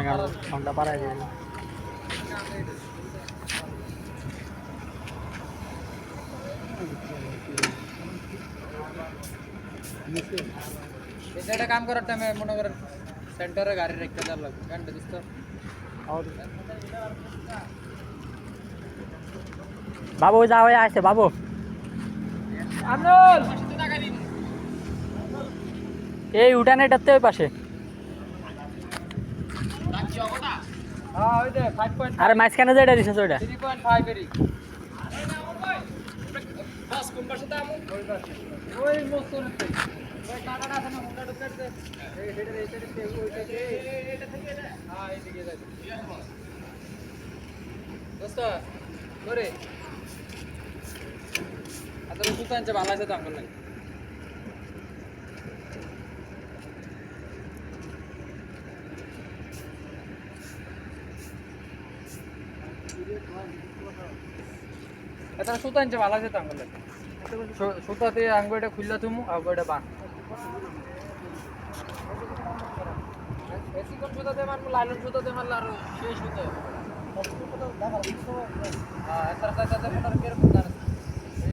গেল ঘন্টা পাড়ায় গেল এটা কাম করার টাইমে মনে করেন সেন্টারে গাড়ি রেখে দেওয়া লাগবে গানটা দিস তো বাবু যা হয়ে আসছে বাবু আমনুল এই উঠানেটাতে ওই পাশে হ্যাঁ ওই দে 5.5 আরে মাঝখানে যেটা দিছিস ওইটা 3.5 এরই বাস কোন পাশে দাম ওই মোস্তরতে ওই কাটাটা আছে না মুন্ডা ঢুকাতে এই হেডে ওই থেকে এটা থেকে হ্যাঁ এই দিকে যাই দোস্ত করে আদর সুতান যে ভালো আছে দাম বল নাই এটা সুতান যে ভালো আছে দাম বল নাই সুতাতে আঙ্গুলটা খুললা তুমি আঙ্গুলটা বান এসি কোন সুতাতে মারবো লাইলন সুতাতে মারলে আর শেষ হতে হবে হ্যাঁ এত রাতে মনে কেরকম দাঁড়াচ্ছে